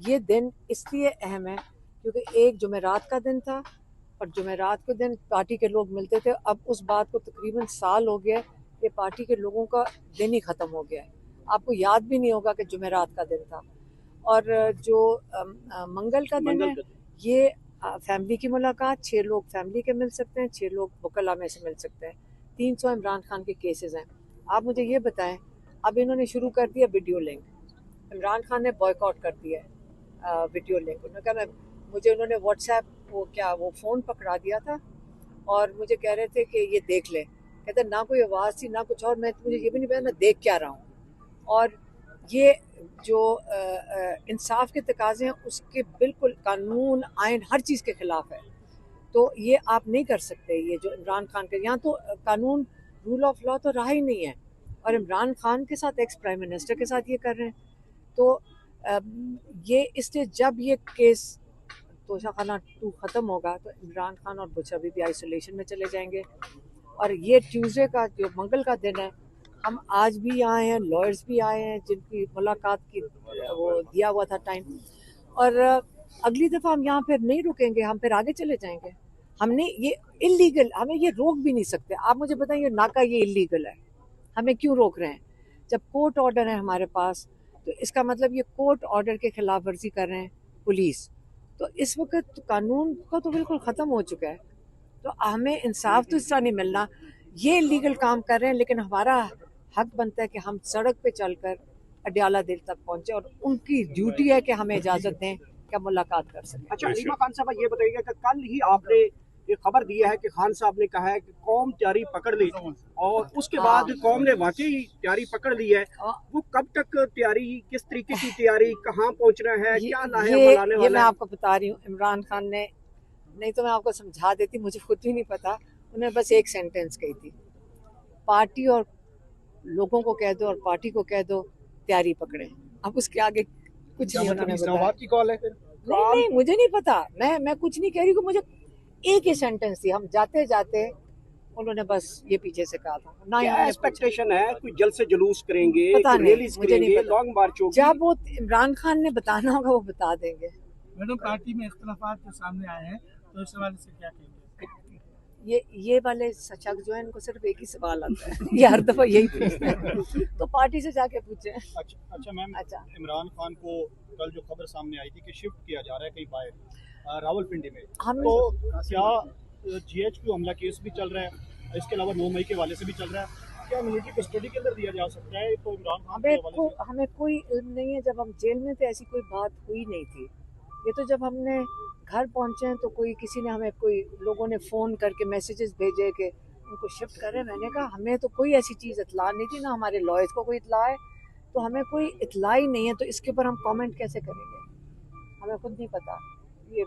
ये दिन इसलिए अहम है क्योंकि एक जुमेरात का दिन था और जुमेरात के दिन पार्टी के लोग मिलते थे। अब उस बात को तकरीबन साल हो गया कि पार्टी के लोगों का दिन ही ख़त्म हो गया है। आपको याद भी नहीं होगा कि जुमेरात का दिन था। और जो मंगल का दिन है, ये फैमिली की मुलाकात, 6 लोग फैमिली के मिल सकते हैं, 6 लोग वकला में से मिल सकते हैं। 300 इमरान खान के केसेस हैं। आप मुझे ये बताएं, अब इन्होंने शुरू कर दिया वीडियो लिंक। इमरान खान ने बॉयकॉट कर दिया है वीडियो लिंक। उन्होंने कहा मुझे उन्होंने व्हाट्सएप वो फ़ोन पकड़ा दिया था और मुझे कह रहे थे कि ये देख ले। कहते ना कोई आवाज़ थी ना कुछ और, मैं मुझे ये भी नहीं पता मैं देख क्या रहा हूँ। और ये जो इंसाफ के तकाजे हैं उसके बिल्कुल कानून आयन हर चीज़ के ख़िलाफ़ है। तो ये आप नहीं कर सकते। ये जो इमरान खान के यहाँ तो कानून रूल ऑफ लॉ तो रहा ही नहीं है और इमरान खान के साथ एक्स प्राइम मिनिस्टर के साथ ये कर रहे हैं। तो ये इसलिए जब ये केस तोशाखाना 2 ख़त्म होगा तो इमरान खान और बुश अभी भी आइसोलेशन में चले जाएंगे। और ये ट्यूसडे का जो मंगल का दिन है, हम आज भी आए हैं, लॉयर्स भी आए हैं जिनकी मुलाकात की वो दिया हुआ था टाइम। और अगली दफ़ा हम यहाँ फिर नहीं रुकेंगे, हम फिर आगे चले जाएंगे। हमने ये इलीगल, हमें ये रोक भी नहीं सकते। आप मुझे बताइए, नाका ये इलीगल है, हमें क्यों रोक रहे हैं? जब कोर्ट ऑर्डर है हमारे पास तो इसका मतलब ये कोर्ट ऑर्डर के खिलाफ वर्जी कर रहे हैं पुलिस। तो इस वक्त कानून का तो बिल्कुल ख़त्म हो चुका है। तो हमें इंसाफ तो इस तरह नहीं मिलना। ये लीगल काम कर रहे हैं लेकिन हमारा हक बनता है कि हम सड़क पे चलकर अडयाला दिल तक पहुंचे और उनकी ड्यूटी है कि हमें इजाज़त दें कि हम मुलाकात कर सकें। अच्छा अलीमा खान साहब, ये बताइएगा कि कल ही आपने ये खबर दी है कि खान साहब ने कहा है कि कौम तैयारी पकड़ ली और उसके बाद कौम ने वाकई तैयारी पकड़ ली है। वो कब तक तैयारी, किस तरीके की तैयारी, कहाँ पहुँचना है, क्या लाने वाला ये मैं है? आपको बता रही हूँ। इमरान खान ने, नहीं तो मैं आपको समझा देती, मुझे खुद ही नहीं पता। उन्होंने बस एक सेंटेंस कही थी, पार्टी और लोगों को कह दो और पार्टी को कह दो तैयारी पकड़े। अब उसके आगे कुछ नहीं उन्होंने बताया। की कॉल है फिर? नहीं, मुझे नहीं पता। मैं कुछ नहीं कह रही हूँ। मुझे एक ही सेंटेंस थी, हम जाते जाते उन्होंने बस ये पीछे से कहा था ना। क्या एक्सपेक्टेशन है? कोई जल्द से जुलूस करेंगे, पता नहीं, रैलीज मुझे नहीं करेंगे, पता। लॉन्ग मार्च होगी? जब वो इमरान खान ने बताना होगा वो बता देंगे। मैडम, पार्टी में इख्तलाफात जो सामने आए हैं तो इस हवाले से क्या कहेंगे? ये वाले शख्स जो है इनको सिर्फ एक ही सवाल आता है ये हर दफा यही पूछते हैं तो पार्टी से जाके पूछे। अच्छा मैम, इमरान खान को कल जो खबर सामने आई थी कि शिफ्ट किया जा रहा है कहीं बाहर रावलपिंडी में, तो क्या GHQ हमला केस भी चल रहा है? इसके अलावा 9 मई के हवाले से भी चल रहा है। क्या मिलिट्री कस्टडी के अंदर दिया जा सकता है? तो इमरान खान के हवाले से हमें कोई इल्म नहीं है। जब हम जेल में थे ऐसी कोई बात हुई नहीं थी। ये तो जब हमने घर पहुंचे हैं तो कोई किसी ने हमें, कोई लोगों ने फ़ोन करके मैसेजेस भेजे कि उनको शिफ्ट करें। मैंने कहा हमें तो कोई ऐसी चीज़ इतला नहीं थी, ना हमारे लॉयर्स को कोई इतला है, तो हमें कोई इतला ही नहीं है। तो इसके ऊपर हम कमेंट कैसे करेंगे? हमें खुद नहीं पता ये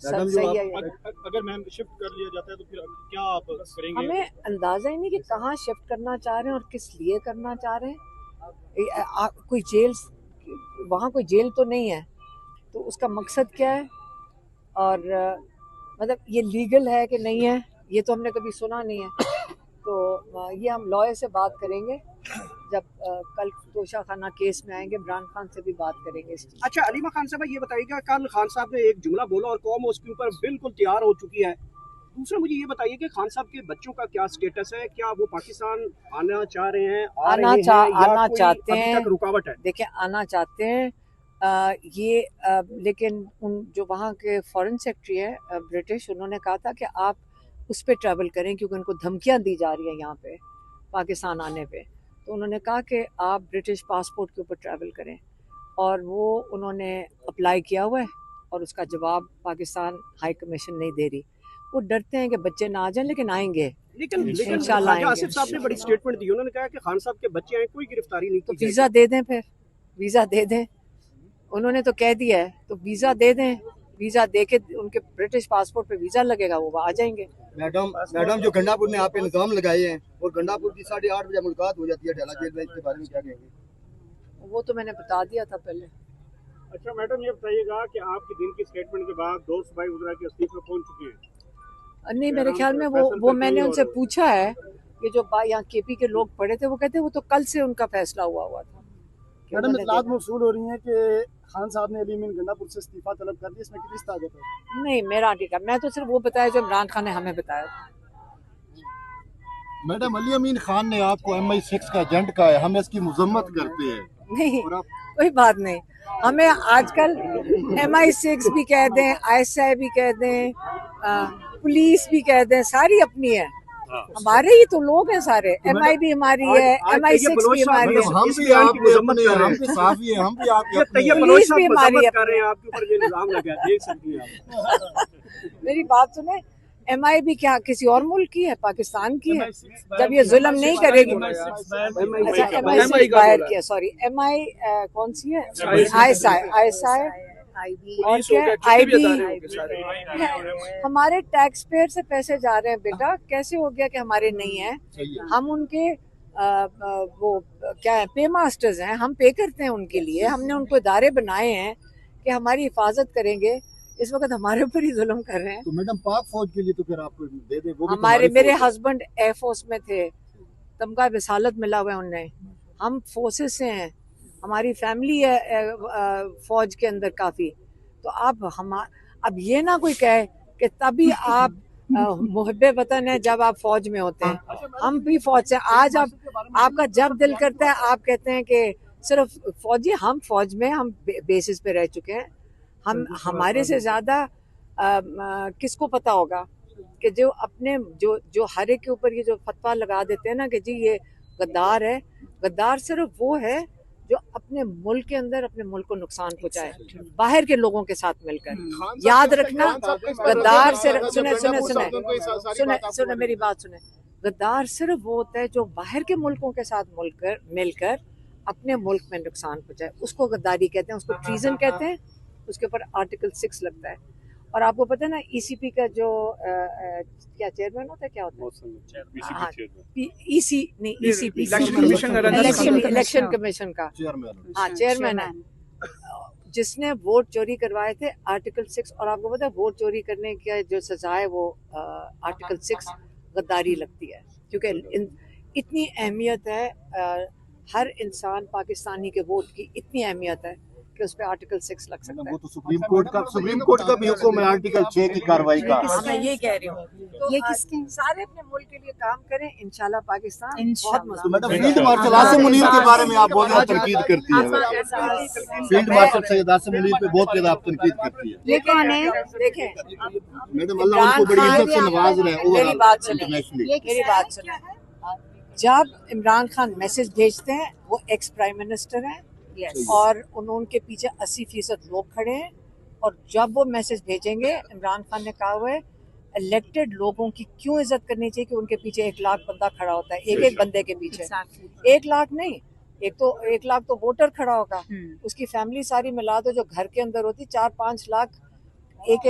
सब सही है। अगर मैम शिफ्ट कर लिया जाता है तो फिर क्या आप करेंगे? हमें अंदाज़ा ही नहीं कि कहाँ शिफ्ट करना चाह रहे हैं और किस लिए करना चाह रहे हैं। कोई जेल, वहाँ कोई जेल तो नहीं है, तो उसका मकसद क्या है? और मतलब ये लीगल है कि नहीं है, ये तो हमने कभी सुना नहीं है। तो ये हम लॉयर से बात करेंगे जब कल तोशाखाना केस में आएंगे। इमरान खान से भी बात करेंगे इस चीज़। अच्छा अलीमा खान साहब, ये बताइएगा, कल खान साहब ने एक जुमला बोला और कौम उसके ऊपर बिल्कुल तैयार हो चुकी है। दूसरा मुझे ये बताइए कि खान साहब के बच्चों का क्या स्टेटस है? क्या वो पाकिस्तान आना चाह रहे हैं, आना चाहते हैं? तक रुकावट है? देखिए, आना चाहते हैं लेकिन उन जो वहाँ के फॉरेन सेक्रेटरी है ब्रिटिश, उन्होंने कहा था कि आप उस पर ट्रैवल करें क्योंकि उनको धमकियाँ दी जा रही हैं यहाँ पे पाकिस्तान आने पे। तो उन्होंने कहा कि आप ब्रिटिश पासपोर्ट के ऊपर ट्रैवल करें, और वो उन्होंने अप्लाई किया हुआ है और उसका जवाब पाकिस्तान हाई कमीशन नहीं दे रही। वो डरते हैं कि बच्चे ना आ जाएं, लेकिन आएंगे लेकिन इंशाल्लाह ख्वाजा आसिफ आएंगे। साहब ने बड़ी स्टेटमेंट दी। उन्होंने कहा कि खान साहब के बच्चे हैं, कोई गिरफ्तारी नहीं तो की वीज़ा दे दें, फिर वीज़ा दे दें। उन्होंने तो कह दिया है, तो वीज़ा दे दें। वीज़ा दे के उनके ब्रिटिश पासपोर्ट पे वीज़ा लगेगा, वो आ जाएंगे। मैडम जो गंडापुर ने आप पे इल्जाम लगाए हैं और गंडापुर की 8:30 बजे मुलाकात हो जाती है अडयाला जेल में, इसके बारे में क्या कहेंगे? वो तो मैंने बता दिया था पहले। अच्छा मैडम, ये बताइएगा कि आपके दिन की स्टेटमेंट के बाद 2 सूबाई वज़रा के इस्तीफे पहुंच चुके हैं। नहीं, मेरे ख्याल में वो मैंने उनसे पूछा है कि जो यहाँ KP के लोग पड़े थे, वो कहते वो तो कल से उनका फैसला हुआ था। कि मैडम उन्होंने इतलात देखा। मौसूल हो रही है कि खान साहब ने अली अमीन गंडापुर से इस्तीफा तलब कर दिया, इसमें कितनी ताकत है? नहीं, मेरा ठीक है, मैं तो सिर्फ वो बताया जो इमरान खान ने हमें बताया। मैडम अली अमीन खान ने आपको MI6 का एजेंट कहा है, हम इसकी मजम्मत करते हैं। नहीं, कोई बात नहीं। हमें आजकल MI6 भी कह दें, ISI भी कह दें, पुलिस भी कह दें, सारी अपनी है। हमारे ही तो लोग हैं सारे। MI भी हमारी है, MI6 भी हमारी है, हम भी आपकी मजम्मत कर रहे हैं, हम भी साफी हैं, हम भी आपके अपने हैं। पुलिस भी हमारी है। कर रहे हैं आपके ऊपर, ये इल्जाम लगा है, देख सकती हैं आप। मेरी बात सुने, MI भी क्या किसी और मुल्क की है? पाकिस्तान की है। जब ये जुल्म नहीं करेगी। अच्छा, MI6 बाहर की है, सॉरी। MI कौन सी है? ISI और क्या IB। हमारे टैक्स पेयर से पैसे जा रहे हैं बेटा, कैसे हो गया कि हमारे नहीं है? हम उनके वो क्या है, पे मास्टर्स हैं, हम पे करते हैं उनके लिए। हमने उनको इदारे बनाए हैं कि हमारी हिफाजत करेंगे। इस वक्त हमारे ऊपर ही जुल्म कर रहे हैं। तो मैडम पाक फौज के लिए तो फिर आपको दे दे, वो भी हमारे तुम्हारी मेरे फौज है। हस्बैंड एयर फोर्स में थे, तमगा विसालत मिला हुआ है उन्हें। हम फोर्सेस से हैं, हमारी फैमिली है फौज के अंदर काफी। तो अब ये ना कोई कहे कि तभी आप मुहब्बे वतन है जब आप फौज में होते हैं। हम भी फौज से, आज आपका जब दिल करता है आप कहते हैं कि सिर्फ फौजी, हम फौज में हम बेसिस पे रह चुके हैं। हम हमारे से ज्यादा किसको पता होगा कि जो अपने जो हर एक के ऊपर ये जो फतवा लगा देते हैं ना कि जी ये गद्दार है। गद्दार सिर्फ वो है जो अपने मुल्क के अंदर अपने मुल्क को नुकसान पहुंचाए, बाहर के लोगों के साथ मिलकर। याद रखना, गद्दार सिर्फ सुने मेरी बात सुने, गद्दार सिर्फ वो होता है जो बाहर के मुल्कों के साथ मिलकर अपने मुल्क में नुकसान पहुंचाए, उसको गद्दारी कहते हैं, उसको ट्रीजन कहते हैं। उसके ऊपर आर्टिकल 6 लगता है। और आपको पता है ना, ECP का जो क्या चेयरमैन होता है, क्या होता है? ECP इलेक्शन कमीशन का चेयरमैन है, जिसने वोट चोरी करवाए थे। आर्टिकल 6, और आपको पता है वोट चोरी करने की जो सजा है वो आर्टिकल 6 गद्दारी लगती है। क्योंकि इतनी अहमियत है, हर इंसान पाकिस्तानी के वोट की इतनी अहमियत है कि उस पर आर्टिकल 6 लग सकता है। वो तो सुप्रीम कोर्ट का भी हुक्म है आर्टिकल 6 की कार्रवाई का। मैं ये कह रही हूँ, तो ये किसके सारे अपने मुल्क के लिए काम करें, इंशाल्लाह पाकिस्तान बहुत तो मजबूत madam field marshal Asim Munir के बारे में आप बहुत ज्यादा तनकीद करती है। फील्ड मार्शल सैयद आसिम मुनीर पे बहुत ज्यादा आप तनकीद करती है। लेकिन देखें, मैडम अल्लाह उनको बड़ी इज्जत से नवाज रहे हैं मेरी बात सुने, इंटरनेशनली। मेरी बात सुने। जब इमरान खान मैसेज भेजते हैं, वो एक्स प्राइम मिनिस्टर हैं और उनके पीछे 80% लोग खड़े हैं। और जब वो मैसेज भेजेंगे, इमरान खान ने कहा हुआ है इलेक्टेड लोगों की क्यों इज्जत करनी चाहिए कि उनके पीछे 1 लाख बंदा खड़ा होता है। एक बंदे के पीछे 1 लाख नहीं, 1 लाख तो वोटर खड़ा होगा, उसकी फैमिली सारी मिला दो जो घर के अंदर होती, 4-5 लाख एक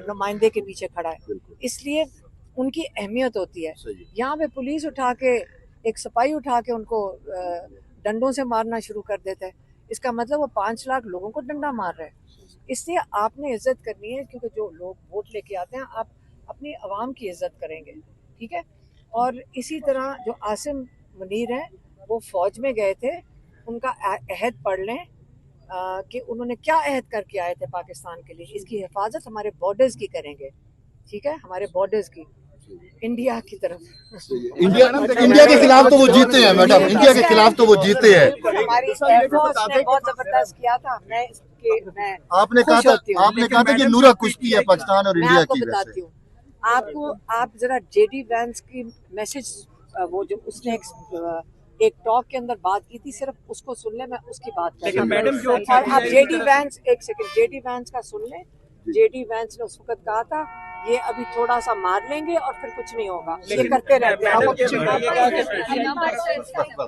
नुमाइंदे के पीछे खड़ा है। इसलिए उनकी अहमियत होती है। यहाँ पे पुलिस उठा के, एक सिपाही उठा के उनको डंडों से मारना शुरू कर देता है। इसका मतलब वो 5 लाख लोगों को डंडा मार रहा है। इसलिए आपने इज्जत करनी है, क्योंकि जो लोग वोट लेके आते हैं, आप अपनी आवाम की इज्जत करेंगे, ठीक है। और इसी तरह जो आसिम मुनीर हैं, वो फौज में गए थे, उनका अहद पढ़ लें कि उन्होंने क्या अहद करके आए थे पाकिस्तान के लिए। इसकी हिफाजत हमारे बॉर्डर्स की करेंगे, ठीक है, हमारे बॉर्डर्स की, इंडिया की तरफ। इंडिया के खिलाफ तो वो जीते हैं मैडम, इंडिया के खिलाफ तो वो जीते हैं। हमारी एयरफोर्स ने बहुत जबरदस्त किया था। आपने कहा था कि नूरा कुश्ती है पाकिस्तान और इंडिया की। बताती हूँ आपको, आप जरा JD वैंस की मैसेज, वो जो उसने एक टॉक के अंदर बात की थी, सिर्फ उसको सुन ले, मैं उसकी बात कर रही हूँ। मैडम जो आप JD वैंस, एक सेकंड, JD वैंस का सुन ले। JD वैंस ने उस वक्त कहा था ये अभी थोड़ा सा मार लेंगे और फिर कुछ नहीं होगा, ये करते रहते हैं।